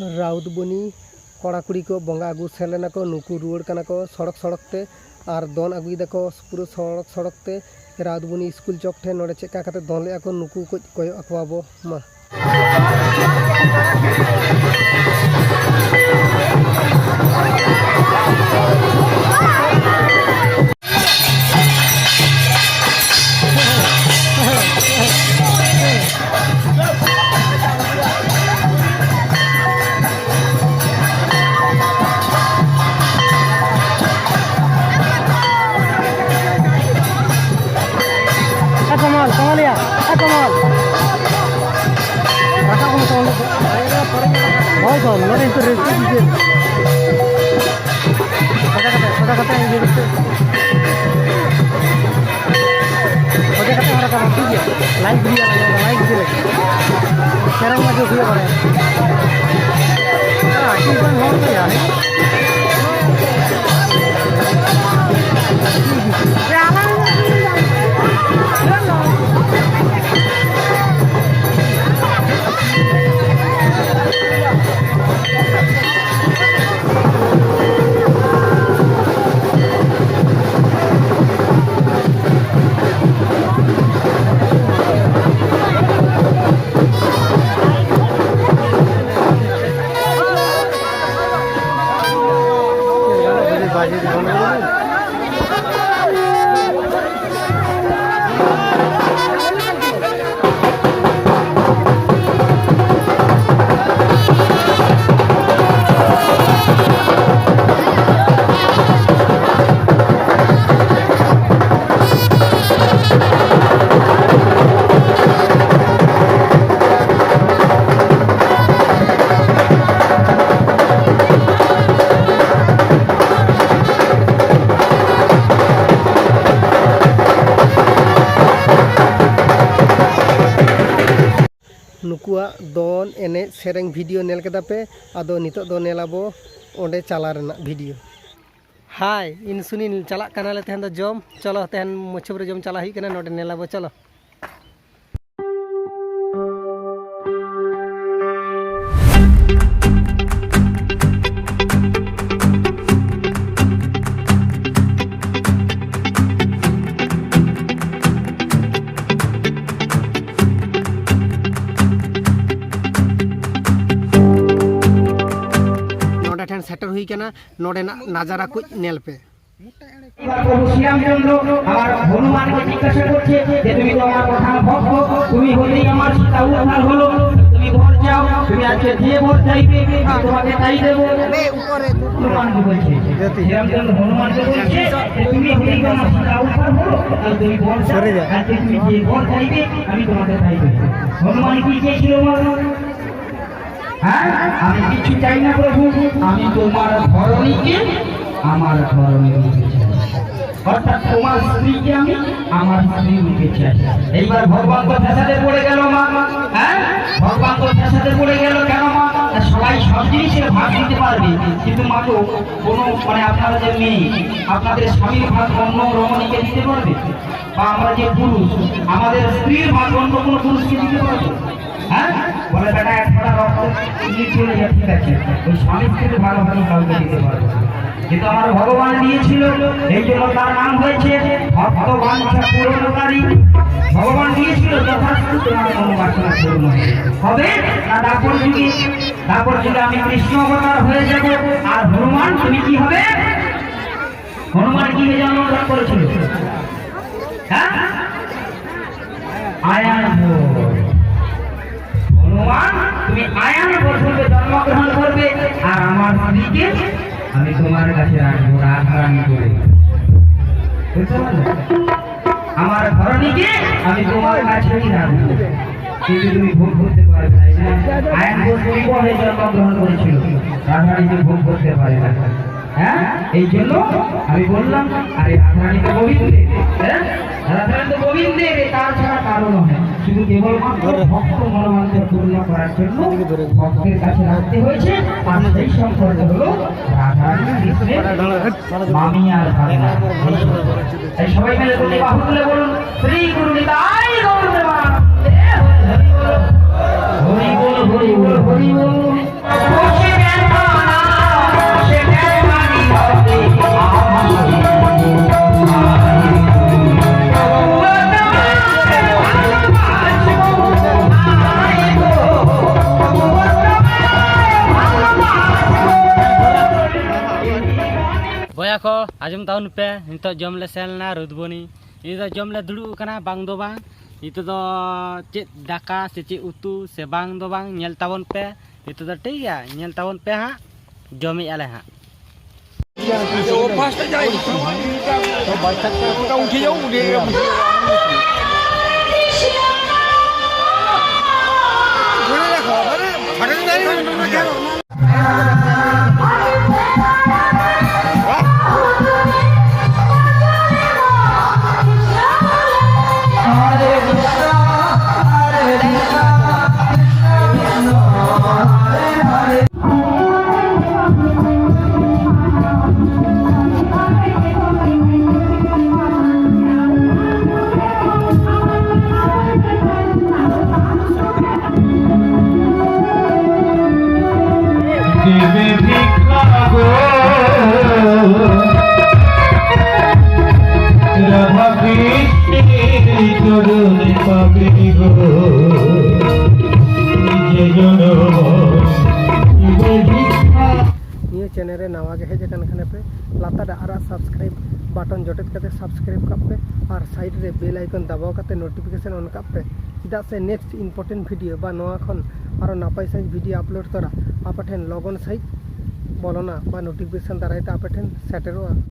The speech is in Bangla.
राउतबनी कड़ा कुड़ी को बंगा आगू सेन लेना को नुकू रुआड़ कना को सड़क सड़क ते और दोन आगुदा को पूरा सड़क सड़क ते राउतबनी स्कूल चौक ठे नोड़े चेका कते दोन ले को नुकू को कोयो अकवाबो मा Kamal, Kamal ya, Kamal. Rasa kamu Kamal. Oh, Kamal, mana itu rezeki? Kata yang jadi itu. Kata orang kamu tu je. Like dia, like dia. Sekarang maju dia orang. Ah, ini kan orang tu ya. नुकुआ दोन एने सेरेंग वीडियो नेल केदा पे आदो नितो दो नेलाबो ओंडे चला रेना वीडियो हाय इन सुनील चला कनाले तेहन दो जम चलो तेहन मुछुब रे जम चला ही कना नोडे नेलाबो चलो सेटर हुई केना नोडे नजारा को नेल पे प्रभु श्रीरामचंद्र আমার হনুমানকে জিজ্ঞাসা করছে যে তুমি তো আমার প্রধান ভক্ত তুমি হলেই আমার সীতা উদ্ধার হলো তুমি ঘর যাও তুমি আজকে যে ভোট চাইবে আমি তোমাকে তাই দেব উপরে হনুমানকে বলছে শ্রীরামচন্দ্র হনুমানকে বলছে তুমি হলেই আমার সীতা উদ্ধার হলো আর তুমি ঘর যাও আজকে তুমি যে ভোট চাইবে আমি তোমাকে তাই দেব হনুমান কি চেয়েছিল হ্যাঁ আমি কিছু চাই না প্রভু আমি তোমার ধরণীকে আমার ধরণী রূপে চাই অর্থাৎ তোমার স্ত্রীকে আমি আমার স্ত্রী রূপে চাই এইবার ভগবান তো ফ্যাসাদে পড়ে গেল মা হ্যাঁ ভগবান তো ফ্যাসাদে পড়ে গেল কেন মা সবাই সব জিনিসের ভাগ দিতে পারবে কিন্তু মা তো কোনো মানে আপনারা যে মেয়ে আপনাদের স্বামীর ভাগ অন্য রমণীকে দিতে পারবে বা আমরা যে পুরুষ আমাদের স্ত্রীর ভাগ অন্য কোনো পুরুষকে দিতে পারবে হ্যাঁ বলে বেটা এক ফোঁটা রক্ত চলে যায় ঠিক আছে ওই স্বামী স্ত্রীর ভালোভাবে কাউকে দিতে পারবে কিন্তু আমার ভগবান দিয়েছিল এই জন্য তার নাম হয়েছে ভক্ত বাঞ্ছা পূরণকারী ভগবান দিয়েছিল যথার্থ তোমার মনোবাসনা পূর্ণ হবে না তারপর যুগে আমি কৃষ্ণ অবতার হয়ে যাব আর হনুমান তুমি কি হবে হনুমান কি জন্মগ্রহণ করেছিল হ্যাঁ আয়ান হনুমান তুমি আয়ান বছরে জন্মগ্রহণ করবে আর আমার স্ত্রীকে আমি তোমার কাছে রাখবো রাধারানী করে আমার ধরণীকে আমি তোমার কাছেই রাখবো কিন্তু তুমি ভোগ করতে পারবে না আয়ান বছরে জন্মগ্রহণ করেছিল রাধারানীকে ভোগ করতে পারে না হ্যাঁ এই জন্য আমি বললাম আরে রাধারানী তো গোবিন্দে হ্যাঁ রাধারানী তো গোবিন্দে তার ছাড়া কারণ নয় শুধু কেবলমাত্র ভক্ত মনোবাঞ্ছা পূর্ণ করার জন্য ভক্তের কাছে রাখতে হয়েছে আর সেই সম্পর্ক হলো রাধারানী কৃষ্ণের মামি আর ভাগনা এই সবাই মিলে বলি বাহু তুলে বলুন শ্রী গুরু নিতাই গৌর প্রেমানন্দে হরি বল হরি বল হরি বল ᱟᱸᱡᱚᱢ ᱛᱟᱵᱚᱱ ᱯᱮ ᱱᱤᱛᱚᱜ ᱡᱚᱢ ᱞᱮ ᱥᱮᱱ ᱞᱮᱱᱟ ᱨᱩᱫᱵᱚᱱᱤ ᱱᱤᱛᱚᱜ ᱡᱚᱢ ᱞᱮ ᱫᱩᱲᱩᱵ ᱟᱠᱟᱱᱟ ᱵᱟᱝ ᱫᱚ ᱵᱟᱝ ᱱᱤᱛᱚᱜ ᱫᱚ ᱪᱮᱫ ᱫᱟᱠᱟ ᱥᱮ ᱪᱮᱫ ᱩᱛᱩ ᱥᱮ ᱵᱟᱝ ᱫᱚ ᱵᱟᱝ ᱧᱮᱞ ᱛᱟᱵᱚᱱ ᱯᱮ ᱱᱤᱛᱚᱜ ᱫᱚ ᱴᱷᱤᱠ ᱜᱮᱭᱟ ᱧᱮᱞ ᱛᱟᱵᱚᱱ ᱯᱮ ᱦᱟᱸᱜ ᱡᱚᱢᱮᱜ ᱟᱞᱮ ᱦᱟᱸᱜ ᱱᱤᱭᱟᱹ ᱪᱮᱱᱮᱞ ᱨᱮ ᱱᱟᱣᱟ ᱜᱮ ᱦᱮᱡ ᱟᱠᱟᱱ ᱠᱷᱟᱱ ᱯᱮ ᱞᱟᱛᱟᱨ ᱨᱮ ᱟᱨᱟᱜ ᱥᱟᱵᱥᱠᱨᱟइब ᱵᱟᱴᱚᱱ ᱡᱚᱴᱮᱫ ᱠᱟᱛᱮ ᱥᱟᱵᱥᱠᱨᱟइब ᱠᱟᱜ ᱯᱮ ᱟᱨ ᱥᱟइड ᱨᱮ बेल आइकन दबाव ᱠᱟᱛᱮ नोटिफिकेशन ऑन ᱠᱟᱜ ᱯᱮ ᱪᱮᱫᱟᱜ ᱥᱮ नेक्स्ट इम्पोर्टेंट वीडियो बा नोआ खन आरो नापाय साइज वीडियो अपलोड तोरा आपे ठेन लगन साइज बोलोना बा नोटिफिकेशन दाराय ते आपे ठेन सेटरोआ।